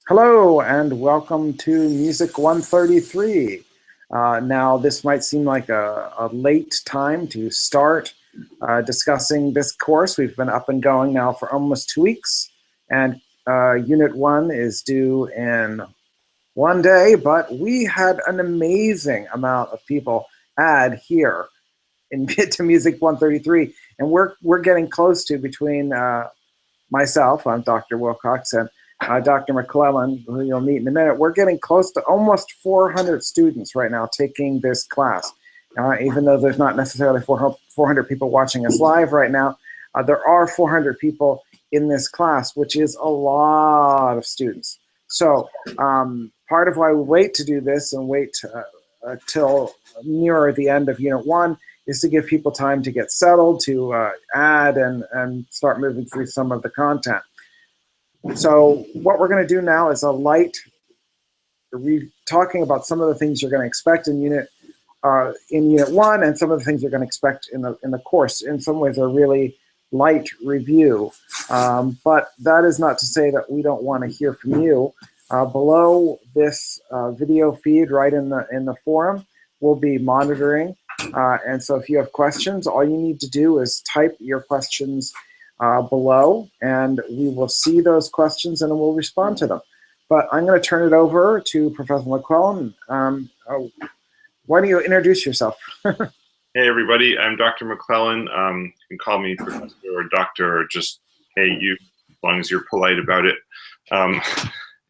Hello and welcome to Music 133. Now, this might seem like a late time to start discussing this course. We've been up and going now for almost 2 weeks, and Unit 1 is due in one day, but we had an amazing amount of people add here to Music 133, and we're getting close to between myself, I'm Dr. Wilcox, and Dr. McClellan, who you'll meet in a minute. We're getting close to almost 400 students right now taking this class. Even though there's not necessarily 400 people watching us live right now, there are 400 people in this class, which is a lot of students. So part of why we wait to do this and wait till nearer the end of Unit 1 is to give people time to get settled, to add and start moving through some of the content. So what we're going to do now is a light talking about some of the things you're going to expect in Unit 1 and some of the things you're going to expect in the course. In some ways, a really light review, but that is not to say that we don't want to hear from you. Below this video feed, right in the forum, we'll be monitoring. And so if you have questions, all you need to do is type your questions below, and we will see those questions and we'll respond to them. But I'm going to turn it over to Professor McClellan. Why don't you introduce yourself? Hey everybody, I'm Dr. McClellan. You can call me Professor or Doctor or just hey you, as long as you're polite about it.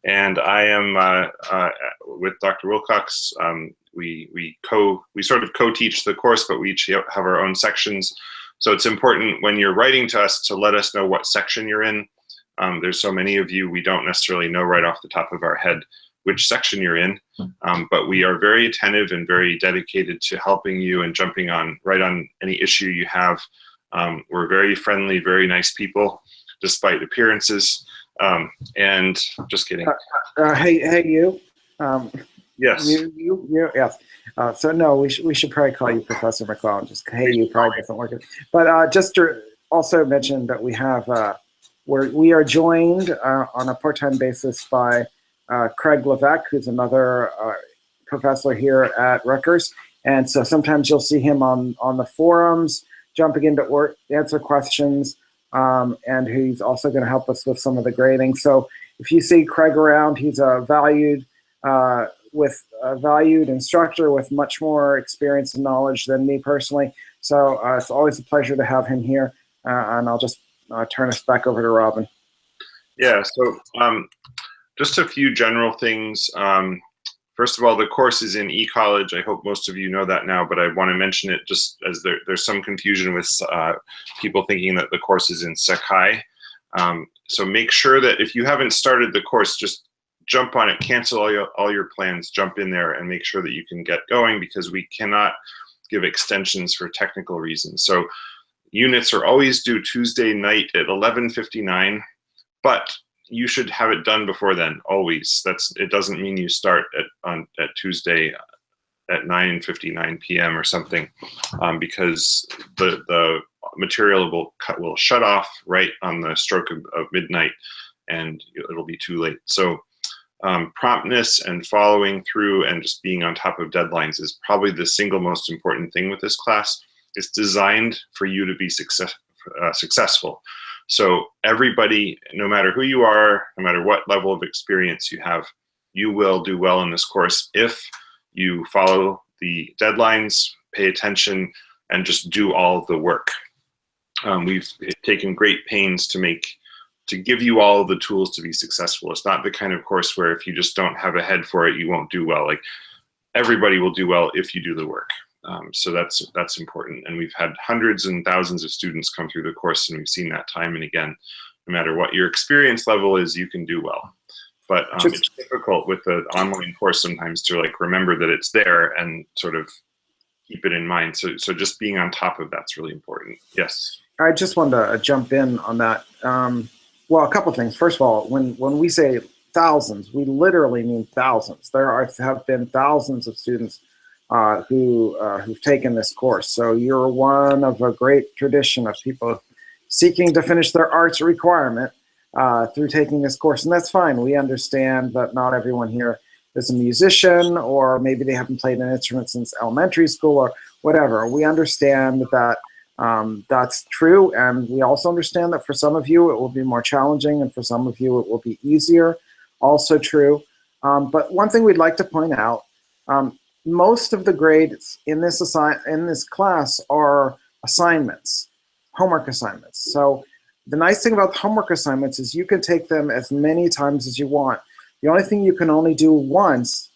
And I am with Dr. Wilcox. We sort of co-teach the course, but we each have our own sections. So it's important when you're writing to us to let us know what section you're in. There's so many of you, we don't necessarily know right off the top of our head which section you're in, but we are very attentive and very dedicated to helping you and jumping right on any issue you have. We're very friendly, very nice people, despite appearances. And just kidding. Hey, you. Yes. You, yes. So no, we should probably call you Professor McClellan. Just hey, you probably doesn't work. But just to also mention that we have we are joined on a part-time basis by Craig Levesque, who's another professor here at Rutgers, and so sometimes you'll see him on the forums jumping into work, answer questions, and he's also going to help us with some of the grading. So if you see Craig around, he's a valued instructor with much more experience and knowledge than me personally. So it's always a pleasure to have him here. And I'll just turn us back over to Robin. Yeah, so just a few general things. First of all, the course is in eCollege. I hope most of you know that now, but I want to mention it just as there's some confusion with people thinking that the course is in Sakai. So make sure that if you haven't started the course, just jump on it, cancel all your plans, jump in there and make sure that you can get going, because we cannot give extensions for technical reasons. So units are always due Tuesday night at 11:59, but you should have it done before then, always. It doesn't mean you start at Tuesday at 9:59 p.m. or something, because the material will shut off right on the stroke of midnight, and it'll be too late. So promptness and following through and just being on top of deadlines is probably the single most important thing with this class. It's designed for you to be successful. So everybody, no matter who you are, no matter what level of experience you have, you will do well in this course if you follow the deadlines, pay attention, and just do all of the work. We've taken great pains to give you all of the tools to be successful. It's not the kind of course where if you just don't have a head for it, you won't do well. Like, everybody will do well if you do the work. So that's important. And we've had hundreds and thousands of students come through the course, and we've seen that time and again. No matter what your experience level is, you can do well. But it's difficult with the online course sometimes to remember that it's there and sort of keep it in mind. So just being on top of that's really important. Yes. I just wanted to jump in on that. Well, a couple of things. First of all, when we say thousands, we literally mean thousands. There have been thousands of students who've taken this course. So you're one of a great tradition of people seeking to finish their arts requirement. through taking this course, and that's fine. We understand that not everyone here is a musician, or maybe they haven't played an instrument since elementary school or whatever. We understand that that's true, and we also understand that for some of you it will be more challenging, and for some of you it will be easier. Also true. But one thing we'd like to point out, most of the grades in this class are assignments, homework assignments. So the nice thing about the homework assignments is you can take them as many times as you want. The only thing you can only do once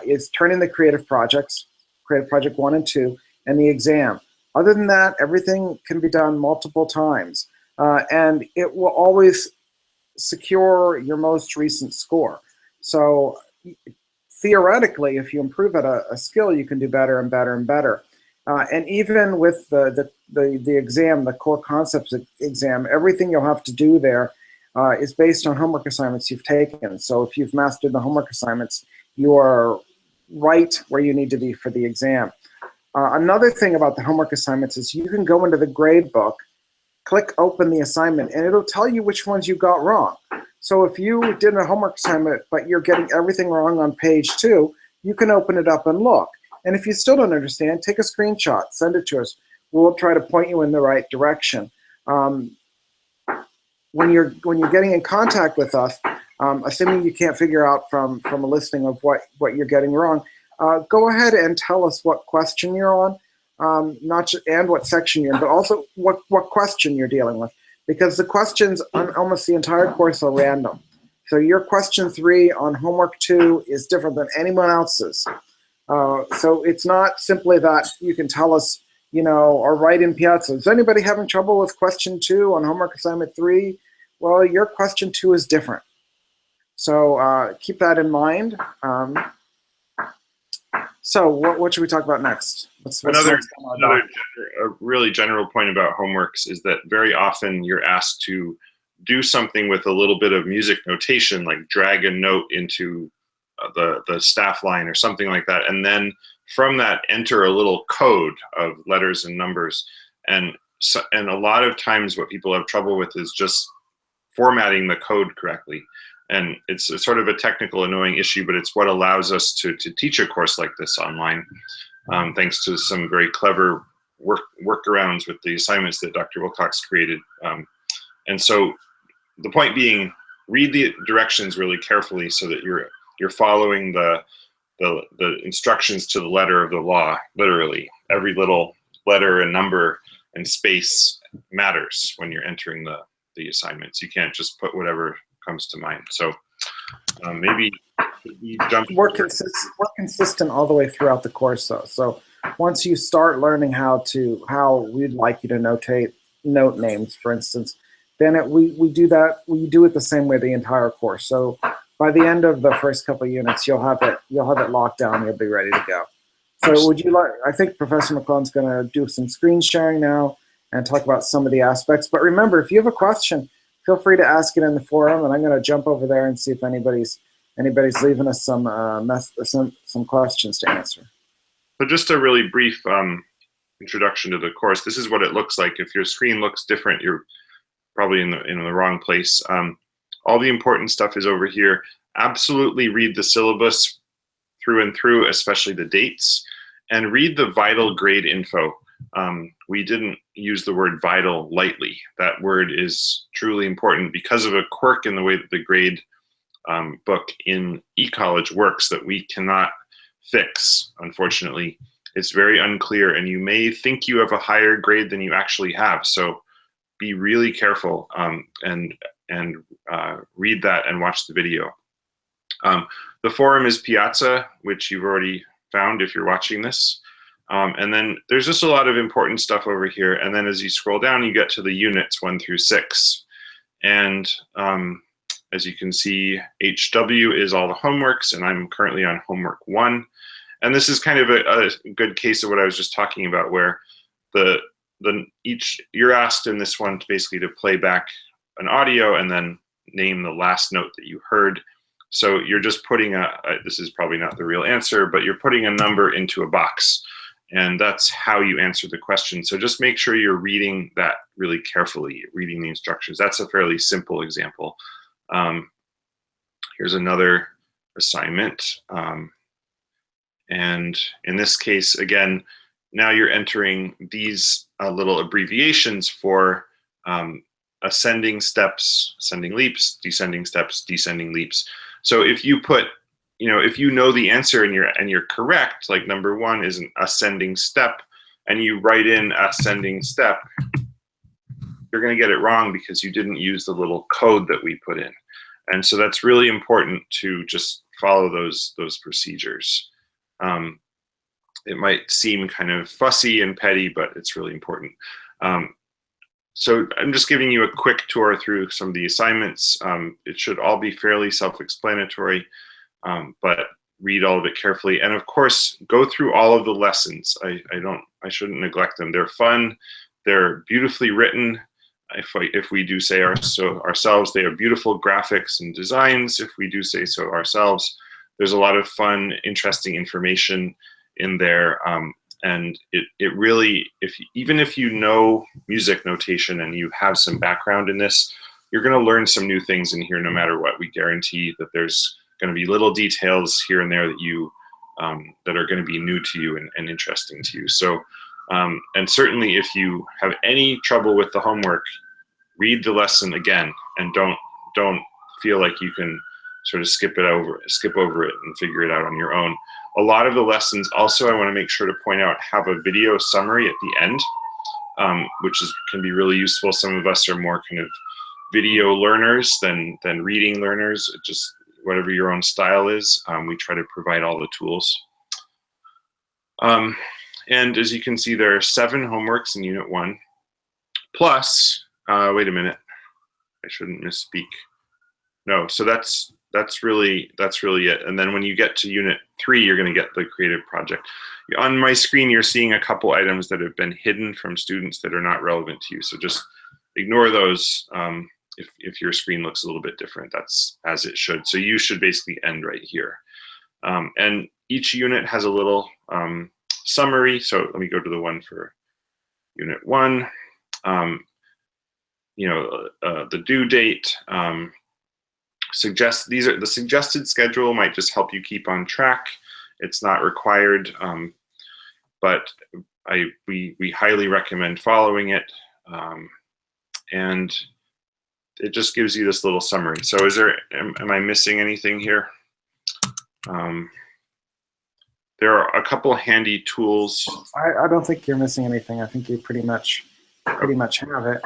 is turn in the creative projects, creative project 1 and 2, and the exam. Other than that, everything can be done multiple times. And it will always secure your most recent score. So theoretically, if you improve at a skill, you can do better and better and better. And even with the exam, the core concepts exam, everything you'll have to do there is based on homework assignments you've taken. So if you've mastered the homework assignments, you are right where you need to be for the exam. Another thing about the homework assignments is you can go into the grade book, click open the assignment, and it'll tell you which ones you got wrong. So if you did a homework assignment, but you're getting everything wrong on page 2, you can open it up and look. And if you still don't understand, take a screenshot, send it to us. We'll try to point you in the right direction. When you're getting in contact with us, assuming you can't figure out from a listing of what you're getting wrong, go ahead and tell us what question you're on, and what section you're in, but also what question you're dealing with. Because the questions on almost the entire course are random. So your question 3 on homework 2 is different than anyone else's. So it's not simply that you can tell us, or write in Piazza, is anybody having trouble with question 2 on homework assignment 3? Well, your question 2 is different. So keep that in mind. So what should we talk about next? Another really general point about homeworks is that very often you're asked to do something with a little bit of music notation, like drag a note into the staff line or something like that, and then from that enter a little code of letters and numbers. And a lot of times what people have trouble with is just formatting the code correctly. And it's a sort of a technical, annoying issue, but it's what allows us to teach a course like this online, thanks to some very clever workarounds with the assignments that Dr. Wilcox created. And so the point being, read the directions really carefully so that you're following the instructions to the letter of the law, literally. Every little letter and number and space matters when you're entering the assignments. You can't just put whatever comes to mind. So maybe you jump. We're consistent all the way throughout the course, though. So once you start learning how we'd like you to note names, for instance, then we do it the same way the entire course. So by the end of the first couple of units, you'll have it locked down. You'll be ready to go. So would you like? I think Professor McClellan's going to do some screen sharing now and talk about some of the aspects. But remember, if you have a question, feel free to ask it in the forum, and I'm going to jump over there and see if anybody's leaving us some questions to answer. So just a really brief introduction to the course. This is what it looks like. If your screen looks different, you're probably in the wrong place. All the important stuff is over here. Absolutely read the syllabus through and through, especially the dates, and read the vital grade info. We didn't use the word vital lightly. That word is truly important because of a quirk in the way that the grade book in eCollege works that we cannot fix, unfortunately. It's very unclear, and you may think you have a higher grade than you actually have. So be really careful and read that and watch the video. The forum is Piazza, which you've already found if you're watching this. And then there's just a lot of important stuff over here. And then as you scroll down, you get to the units 1 through 6. And as you can see, HW is all the homeworks, and I'm currently on homework 1. And this is kind of a good case of what I was just talking about, where you're asked in this one basically to play back an audio and then name the last note that you heard. So you're just putting this is probably not the real answer, but you're putting a number into a box. And that's how you answer the question. So just make sure you're reading that really carefully, reading the instructions. That's a fairly simple example. Here's another assignment. And in this case, again, now you're entering these little abbreviations for ascending steps, ascending leaps, descending steps, descending leaps. So if you put, if you know the answer and you're correct, like number 1 is an ascending step, and you write in ascending step, you're going to get it wrong because you didn't use the little code that we put in. And so that's really important to just follow those procedures. It might seem kind of fussy and petty, but it's really important. So I'm just giving you a quick tour through some of the assignments. It should all be fairly self-explanatory, but read all of it carefully. And of course, go through all of the lessons. I shouldn't neglect them. They're fun. They're beautifully written. If we do say so ourselves, they are beautiful graphics and designs. If we do say so ourselves, there's a lot of fun, interesting information in there. And it really, even if you know music notation and you have some background in this, you're going to learn some new things in here no matter what. We guarantee that there's going to be little details here and there that you that are going to be new to you and interesting to you. So, and certainly if you have any trouble with the homework, read the lesson again, and don't feel like you can sort of skip over it and figure it out on your own. A lot of the lessons also, I want to make sure to point out, have a video summary at the end, which can be really useful. Some of us are more kind of video learners than reading learners. Just whatever your own style is, we try to provide all the tools. And as you can see, there are 7 homeworks in Unit 1, plus, wait a minute, I shouldn't misspeak. No, so that's really it. And then when you get to Unit 3, you're going to get the creative project. On my screen, you're seeing a couple items that have been hidden from students that are not relevant to you. So just ignore those. If your screen looks a little bit different, that's as it should. So you should basically end right here. And each unit has a little summary. So let me go to the one for Unit 1. The due date. The suggested schedule might just help you keep on track. It's not required, but we highly recommend following it. And it just gives you this little summary. So am I missing anything here? There are a couple handy tools. I don't think you're missing anything. I think you pretty much have it.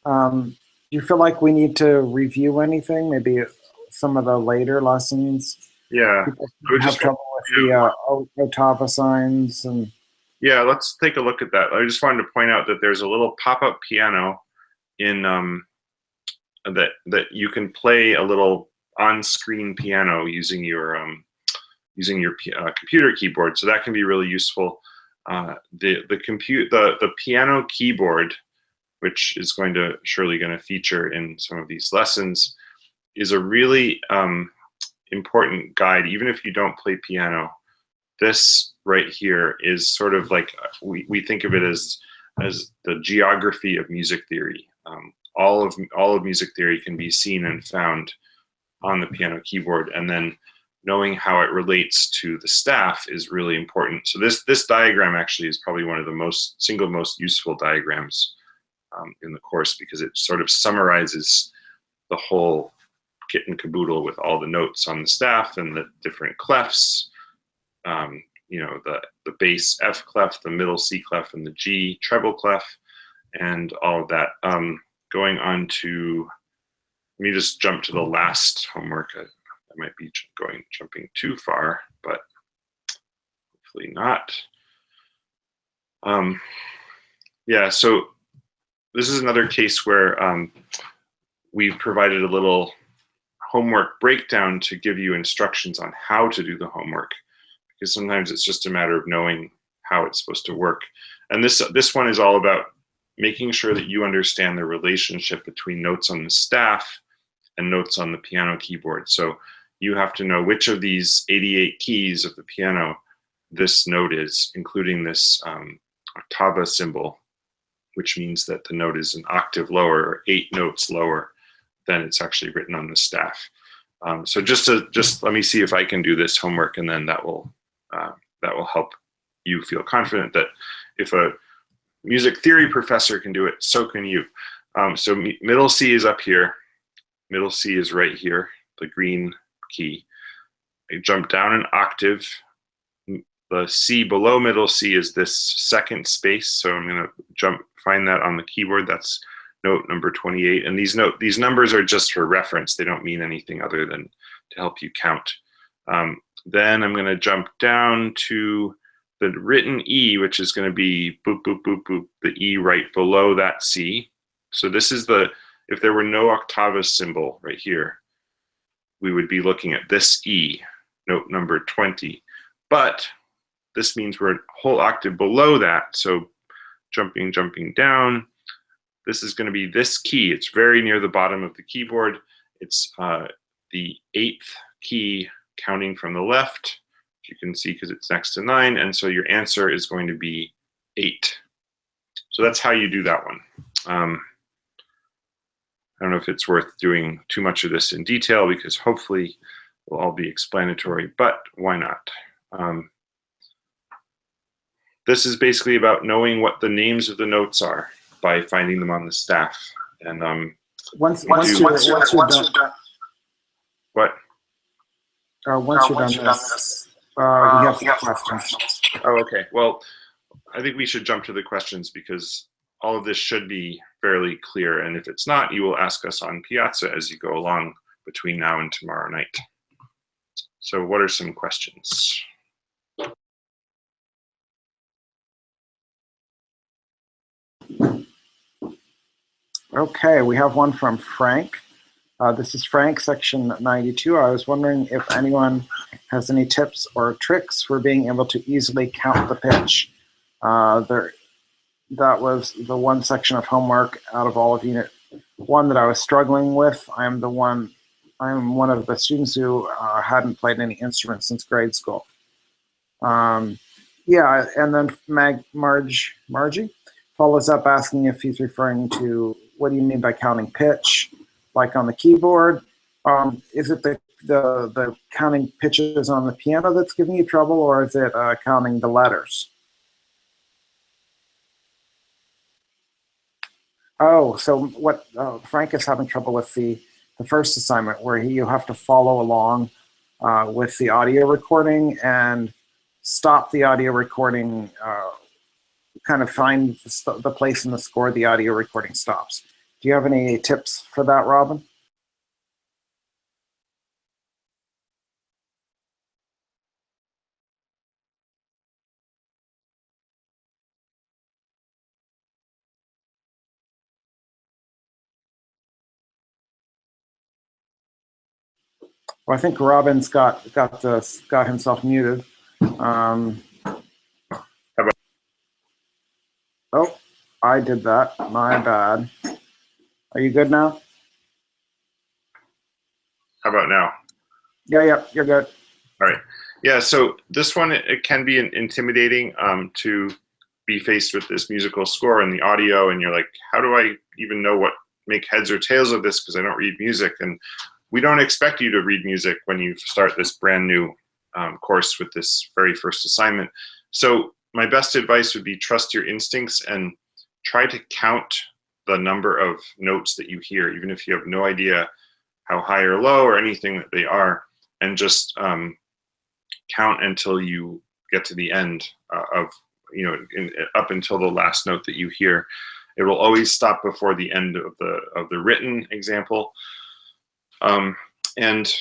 Do you feel like we need to review anything? Maybe some of the later lessons? Yeah. People have trouble with the Otava signs and. Yeah, let's take a look at that. I just wanted to point out that there's a little pop-up piano in that you can play a little on-screen piano using your computer keyboard. So that can be really useful. The piano keyboard, which is surely going to feature in some of these lessons, is a really important guide. Even if you don't play piano, this right here is sort of like, we think of it as the geography of music theory. All of music theory can be seen and found on the piano keyboard, and then knowing how it relates to the staff is really important. So this diagram actually is probably one of the single most useful diagrams in the course, because it sort of summarizes the whole kit and caboodle with all the notes on the staff and the different clefs. The bass F clef, the middle C clef, and the G treble clef, and all of that. Going on to, let me just jump to the last homework. I might be jumping too far, but hopefully not. Yeah, so this is another case where we've provided a little homework breakdown to give you instructions on how to do the homework, because sometimes it's just a matter of knowing how it's supposed to work. And this one is all about making sure that you understand the relationship between notes on the staff and notes on the piano keyboard. So you have to know which of these 88 keys of the piano this note is, including this ottava symbol, which means that the note is an octave lower, or 8 notes lower than it's actually written on the staff. So just let me see if I can do this homework, and then that will help you feel confident that if a music theory professor can do it, so can you. So middle C is up here. Middle C is right here, the green key. I jump down an octave. The C below middle C is this second space, so I'm going to find that on the keyboard. That's note number 28. And these numbers are just for reference. They don't mean anything other than to help you count. Then I'm going to jump down to the written E, which is going to be boop, boop, boop, boop, the E right below that C. So this is if there were no octava symbol right here, we would be looking at this E, note number 20. But this means we're a whole octave below that. So jumping down, this is going to be this key. It's very near the bottom of the keyboard. It's the 8th key counting from the left, you can see because it's next to 9. And so your answer is going to be 8. So that's how you do that one. I don't know if it's worth doing too much of this in detail because hopefully it will all be explanatory, but why not? This is basically about knowing what the names of the notes are by finding them on the staff. And once you're done, what? Once you're done this, we have some questions. Oh, okay. Well, I think we should jump to the questions because all of this should be fairly clear. And if it's not, you will ask us on Piazza as you go along between now and tomorrow night. So what are some questions? Okay, we have one from Frank. This is Frank, section 92. I was wondering if anyone has any tips or tricks for being able to easily count the pitch. That was the one section of homework out of all of Unit 1 that I was struggling with. I'm one of the students who hadn't played any instruments since grade school. Yeah, and then Margie follows up asking if he's referring to what do you mean by counting pitch, like on the keyboard? Is it the counting pitches on the piano that's giving you trouble, or is it counting the letters? Oh, so what Frank is having trouble with the first assignment where you have to follow along with the audio recording and stop the audio recording, kind of find the place in the score the audio recording stops. Do you have any tips for that, Robin? Well, I think Robin's got himself muted. Oh, I did that. My bad. Are you good now? How about now? Yeah, you're good. All right. Yeah, so this one, it can be intimidating to be faced with this musical score and the audio, and you're like, how do I even know what make heads or tails of this because I don't read music? And we don't expect you to read music when you start this brand new course with this very first assignment. So my best advice would be trust your instincts and try to count the number of notes that you hear, even if you have no idea how high or low or anything that they are, and just count until you get to the end of, up until the last note that you hear. It will always stop before the end of the written example. And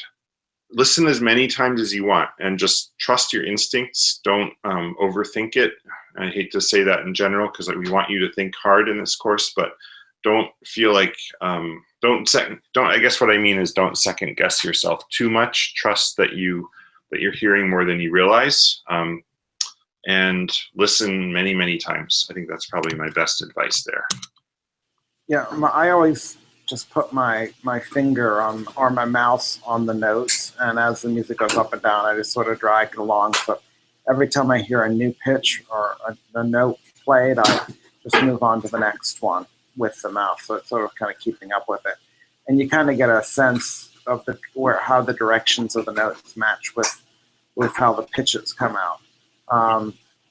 listen as many times as you want and just trust your instincts. Don't overthink it. I hate to say that in general because we want you to think hard in this course, but don't feel like, I guess what I mean is don't second guess yourself too much. Trust that you're hearing more than you realize, and listen many, many times. I think that's probably my best advice there. Yeah, I always just put my finger or my mouse on the notes, and as the music goes up and down, I just sort of drag it along. So every time I hear a new pitch or a note played, I just move on to the next one with the mouth. So it's sort of kind of keeping up with it. And you kind of get a sense of how the directions of the notes match with how the pitches come out.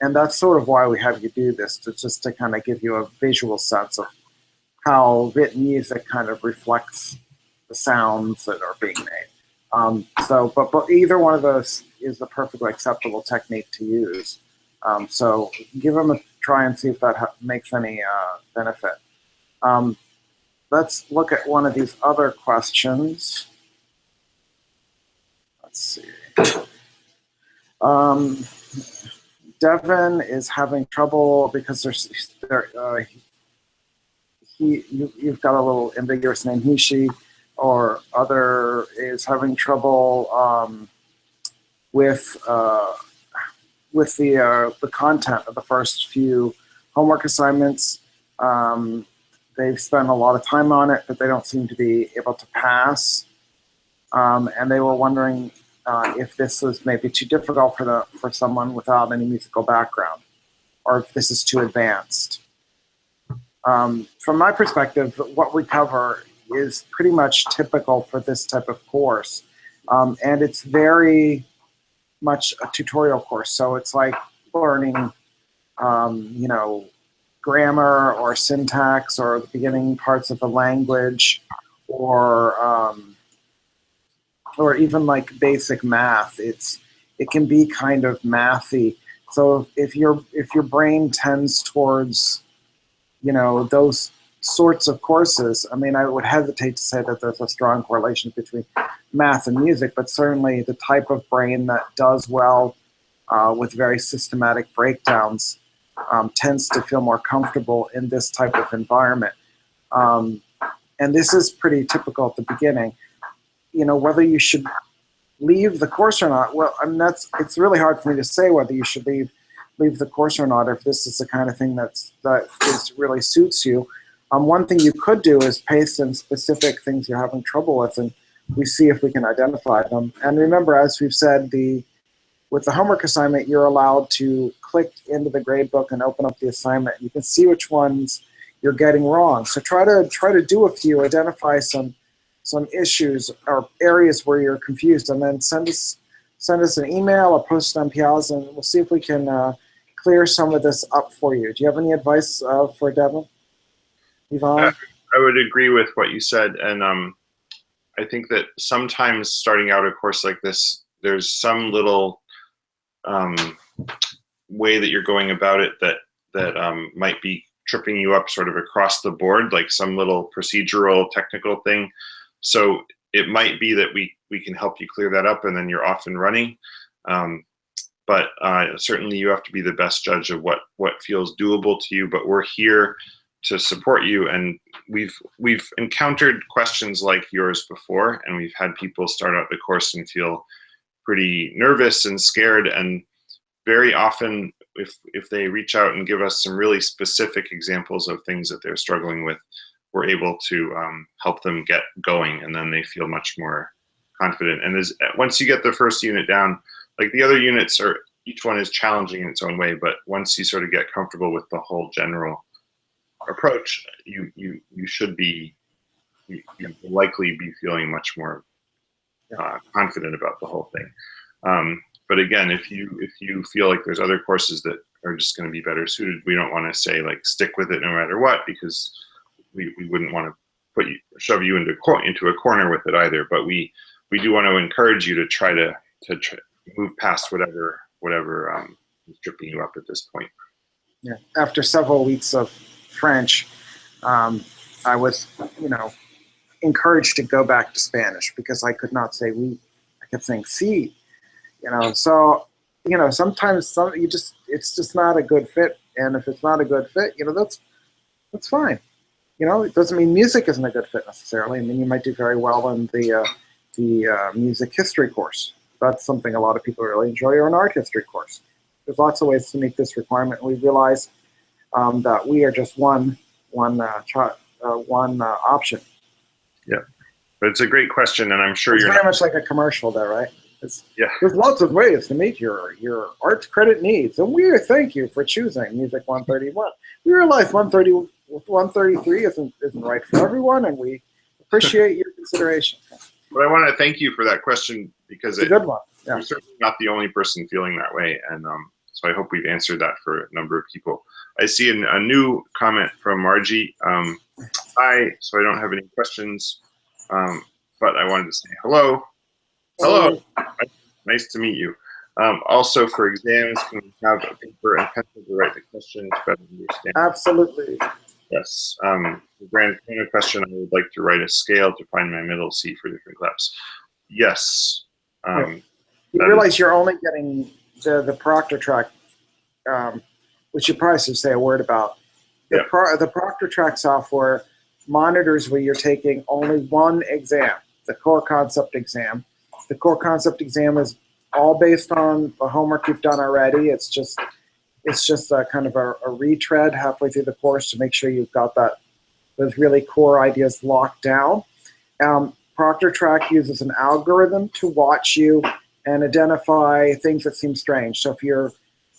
And that's sort of why we have you do this, just to kind of give you a visual sense of how written music kind of reflects the sounds that are being made. But either one of those is the perfectly acceptable technique to use. So give them a try and see if that makes any benefit. Let's look at one of these other questions. Let's see. Devin is having trouble because you've got a little ambiguous name, he, she, or other is having trouble with the content of the first few homework assignments. They've spent a lot of time on it, but they don't seem to be able to pass. And they were wondering if this was maybe too difficult for someone without any musical background, or if this is too advanced. From my perspective, what we cover is pretty much typical for this type of course. And it's very much a tutorial course. So it's like learning, grammar or syntax or the beginning parts of the language, or even like basic math. It can be kind of mathy. So if your brain tends towards, those sorts of courses, I mean, I would hesitate to say that there's a strong correlation between math and music, but certainly the type of brain that does well with very systematic breakdowns tends to feel more comfortable in this type of environment. And this is pretty typical at the beginning. Whether you should leave the course or not, well, I mean, it's really hard for me to say whether you should leave the course or not, if this is the kind of thing that really suits you. One thing you could do is paste in specific things you're having trouble with, and we see if we can identify them. And remember, as we've said, with the homework assignment, you're allowed to click into the gradebook and open up the assignment. You can see which ones you're getting wrong. So try to do a few, identify some issues or areas where you're confused, and then send us an email or post it on Piazza, and we'll see if we can clear some of this up for you. Do you have any advice for Devin? Yvonne? I would agree with what you said, and I think that sometimes starting out a course like this, there's some little way that you're going about it that might be tripping you up sort of across the board, like some little procedural technical thing. So it might be that we can help you clear that up, and then you're off and running. But certainly you have to be the best judge of what feels doable to you. But we're here to support you, and we've encountered questions like yours before, and we've had people start out the course and feel pretty nervous and scared. And very often, if they reach out and give us some really specific examples of things that they're struggling with, we're able to help them get going, and then they feel much more confident. And once you get the first unit down, like the other units each one is challenging in its own way, but once you sort of get comfortable with the whole general approach, you will likely be feeling much more confident about the whole thing. But again, if you feel like there's other courses that are just going to be better suited, we don't want to say like stick with it no matter what, because we wouldn't want to shove you into a corner with it either. But we do want to encourage you to try to move past whatever is tripping you up at this point. Yeah. After several weeks of French, I was, encouraged to go back to Spanish because I could not say we. I kept saying si, So, sometimes it's just not a good fit, and if it's not a good fit, that's fine. It doesn't mean music isn't a good fit necessarily. I mean, you might do very well in the music history course. That's something a lot of people really enjoy, or an art history course. There's lots of ways to meet this requirement. We realize that we are just one option. Yeah, but it's a great question, and I'm sure it's very much like a commercial, though, right? Yeah. There's lots of ways to meet your arts credit needs, and we thank you for choosing Music 131. We realize 133 isn't right for everyone, and we appreciate your consideration. But I want to thank you for that question, because it's a good one. Yeah. You're certainly not the only person feeling that way, and so I hope we've answered that for a number of people. I see a new comment from Margie. Hi, so I don't have any questions, but I wanted to say hello. Hello. Nice to meet you. Also, for exams, can we have a paper and pencil to write the question to better understand? Absolutely. Yes. The Grand Kona question, I would like to write a scale to find my middle C for different clefs. Yes. You realize you're only getting the Proctor track, which you probably should say a word about. The Proctor track software monitors where you're taking only one exam, the core concept exam. The core concept exam is all based on the homework you've done already. It's just a kind of a retread halfway through the course to make sure you've got those really core ideas locked down. Proctor track uses an algorithm to watch you and identify things that seem strange. So if you're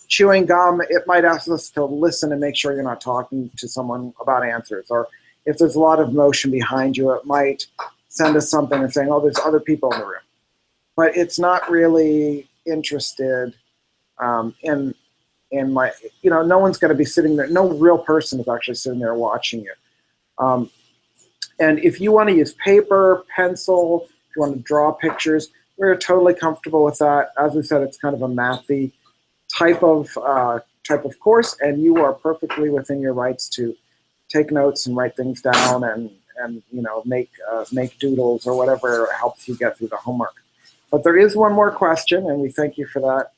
chewing gum, it might ask us to listen and make sure you're not talking to someone about answers. Or if there's a lot of motion behind you, it might send us something and saying, oh, there's other people in the room. But it's not really interested in my, no one's going to be sitting there. No real person is actually sitting there watching you. And if you want to use paper, pencil, if you want to draw pictures, we're totally comfortable with that. As we said, it's kind of a mathy type of course, and you are perfectly within your rights to take notes and write things down and make doodles or whatever helps you get through the homework. But there is one more question, and we thank you for that.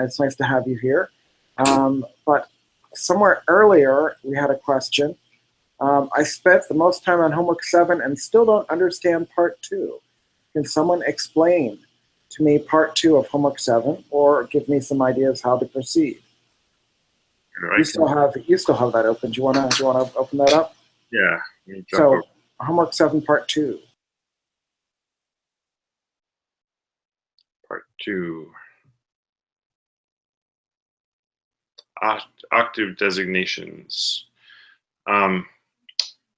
It's nice to have you here. But somewhere earlier, we had a question. I spent the most time on homework 7 and still don't understand part 2. Can someone explain to me part 2 of homework 7, or give me some ideas how to proceed? Right. You still have that open. Do you want to open that up? Yeah. So homework 7 part 2. Part 2. Octave designations.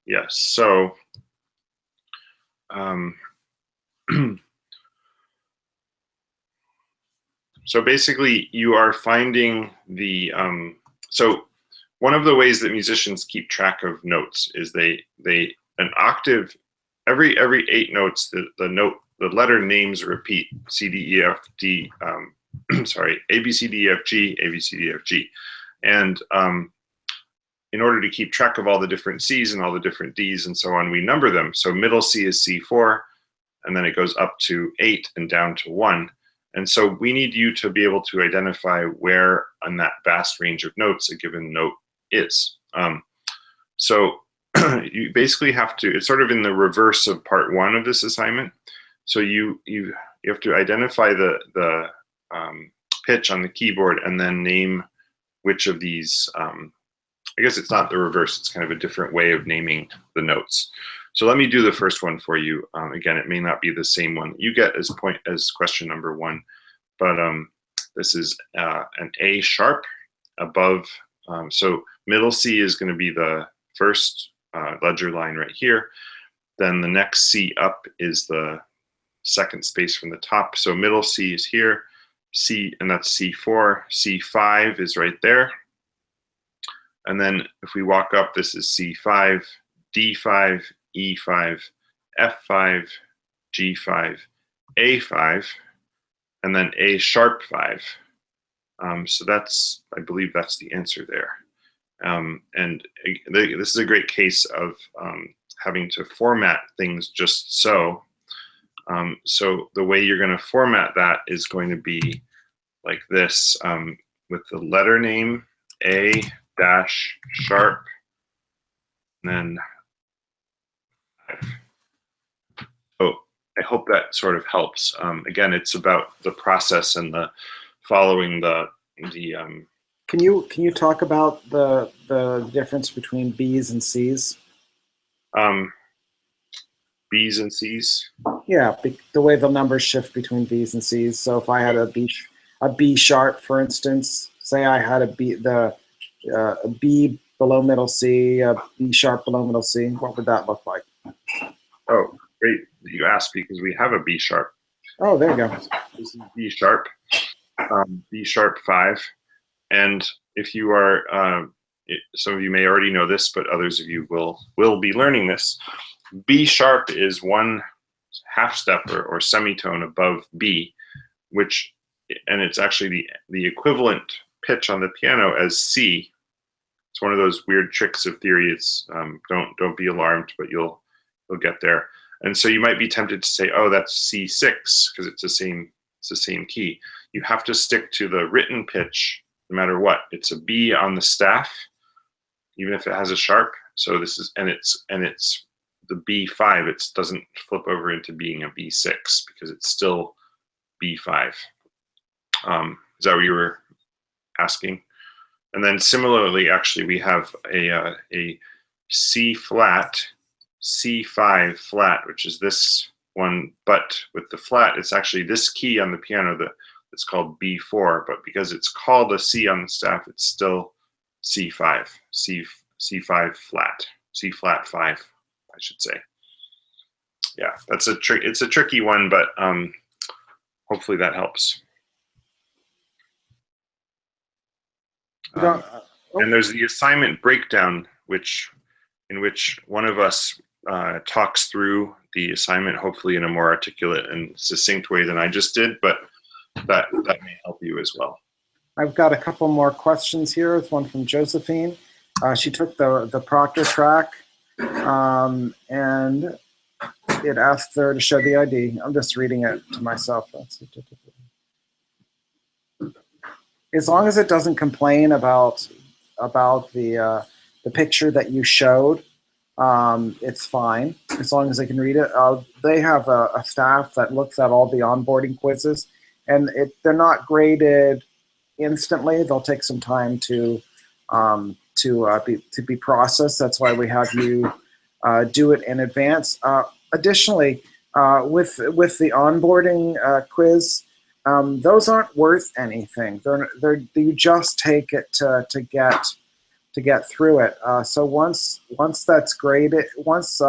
Yes. So. So basically, you are finding the. So one of the ways that musicians keep track of notes is they an octave every 8 notes the letter names repeat C D E F D sorry A B C D E F G A B C D E F G, and in order to keep track of all the different C's and all the different D's and so on, we number them. So middle C is C4, and then it goes up to 8 and down to 1. And so we need you to be able to identify where on that vast range of notes a given note is. So you basically have to, it's sort of in the reverse of part 1 of this assignment. So you have to identify the pitch on the keyboard and then name which of these, I guess it's not the reverse, it's kind of a different way of naming the notes. So let me do the first one for you. Again, it may not be the same one you get as question number 1, but this is an A sharp above. So middle C is going to be the first ledger line right here. Then the next C up is the second space from the top. So middle C is here, C, and that's C4. C5 is right there. And then if we walk up, this is C5, D5, E5, F5, G5, A5, and then A sharp 5. So that's, I believe that's the answer there. And this is a great case of having to format things just so. So the way you're going to format that is going to be like this, with the letter name A dash sharp, and then oh, I hope that sort of helps. Again, it's about the process and the following the Can you talk about the difference between B's and C's? B's and C's? Yeah, the way the numbers shift between B's and C's. So if I had a B sharp, for instance, say I had a B below middle C, a B sharp below middle C, what would that look like? Oh, great that you asked, because we have a B sharp. Oh, there you go. This is B sharp 5. And if you are, some of you may already know this, but others of you will be learning this. B sharp is one half step or semitone above B, and it's actually the equivalent pitch on the piano as C. It's one of those weird tricks of theory. It's don't be alarmed, but you'll get there. And so you might be tempted to say, oh, that's C6 because it's the same key. You have to stick to the written pitch no matter what. It's a B on the staff, even if it has a sharp. So this is and it's the B5. It doesn't flip over into being a B6 because it's still B5. Is that what you were asking? And then similarly, actually, we have a C flat, C5 flat, which is this one, but with the flat, it's actually this key on the piano that's called B4, but because it's called a C on the staff, it's still C5, C5 flat, C flat 5, I should say. Yeah, that's a trick. It's a tricky one, but hopefully that helps. And there's the assignment breakdown, in which one of us talks through the assignment, hopefully in a more articulate and succinct way than I just did, but that may help you as well. I've got a couple more questions here. It's one from Josephine. She took the Proctor track, and it asked her to show the ID. I'm just reading it to myself. As long as it doesn't complain about the picture that you showed, it's fine. As long as they can read it. They have a staff that looks at all the onboarding quizzes, and they're not graded instantly. They'll take some time to be processed. That's why we have you do it in advance. Additionally, with the onboarding quiz, those aren't worth anything. You just take it to get through it. So once that's graded, once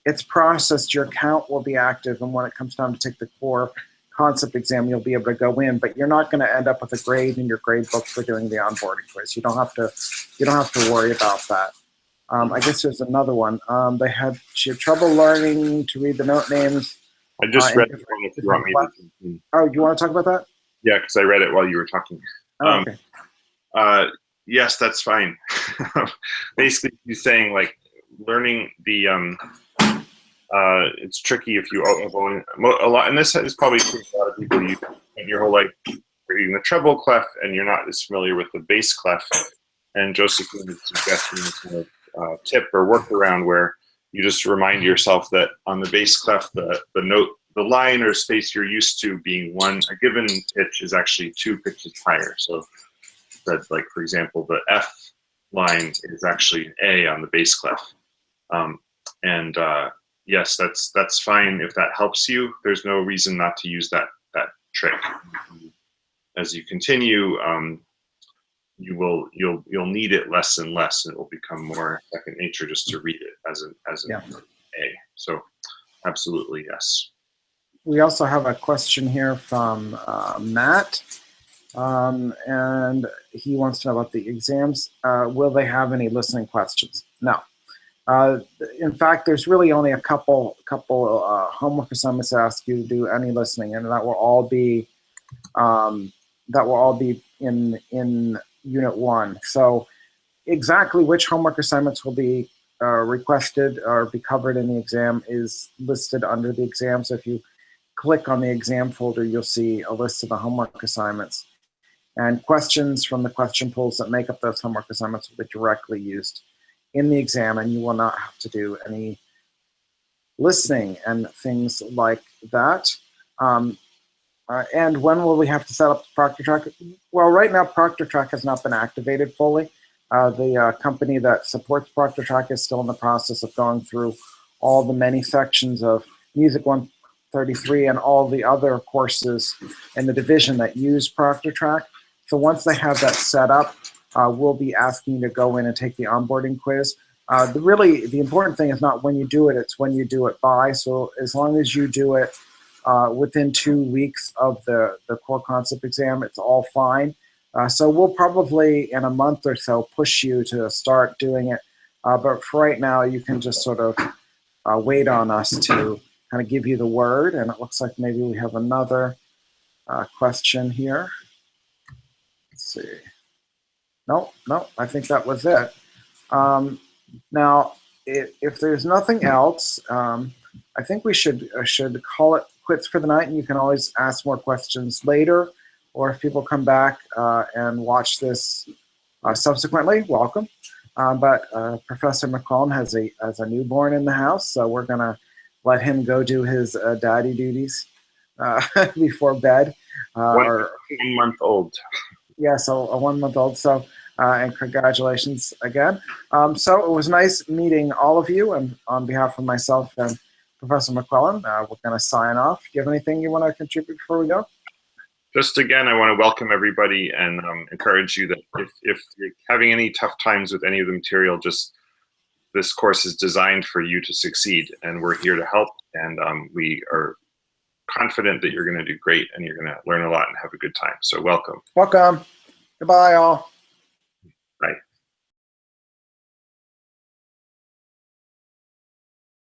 it's processed, your account will be active, and when it comes time to take the core concept exam, you'll be able to go in. But you're not going to end up with a grade in your grade book for doing the onboarding quiz. You don't have to worry about that. I guess there's another one. She had trouble learning to read the note names. I just read it. If you want me to. Oh, you want to talk about that? Yeah, because I read it while you were talking. Oh, okay. Yes, that's fine. Basically, he's saying like learning the it's tricky if you have only a lot, and this is probably true for a lot of people. You spend your whole life reading the treble clef, and you're not as familiar with the bass clef. And Josephine is suggesting this kind of tip or workaround where you just remind yourself that on the bass clef, the note, the line or space you're used to being a given pitch is actually 2 pitches higher. So that, like, for example, the F line is actually A on the bass clef. Yes, that's fine if that helps you. There's no reason not to use that trick. As you continue, you'll need it less and less, and it will become more second nature just to read it as an A. So absolutely, yes. We also have a question here from Matt, and he wants to know about the exams. Will they have any listening questions? No. In fact, there's really only a couple homework assignments that ask you to do any listening, and that will all be in Unit 1. So exactly which homework assignments will be requested or be covered in the exam is listed under the exam. So if you click on the exam folder, you'll see a list of the homework assignments. And questions from the question pools that make up those homework assignments will be directly used in the exam, and you will not have to do any listening and things like that. And when will we have to set up the Proctor track? Well, right now, Proctor track has not been activated fully. The company that supports Proctor track is still in the process of going through all the many sections of Music 133 and all the other courses in the division that use ProctorTrack. So once they have that set up, we'll be asking you to go in and take the onboarding quiz. The important thing is not when you do it, it's when you do it by. So as long as you do it within 2 weeks of the core concept exam, it's all fine. So we'll probably in a month or so push you to start doing it. But for right now, you can just sort of wait on us to kind of give you the word. And it looks like maybe we have another question here. Let's see. No, I think that was it. Now, if there's nothing else, I think we should call it quits for the night, and you can always ask more questions later, or if people come back and watch this subsequently, welcome. But Professor McClellan has a newborn in the house, so we're gonna let him go do his daddy duties before bed. 1 month old. Yeah, so a 1 month old. So. And congratulations again. So it was nice meeting all of you, and on behalf of myself and Professor McClellan, we're going to sign off. Do you have anything you want to contribute before we go? Just again, I want to welcome everybody and encourage you that if you're having any tough times with any of the material, just this course is designed for you to succeed, and we're here to help, and we are confident that you're going to do great and you're going to learn a lot and have a good time. So welcome. Welcome. Goodbye, all.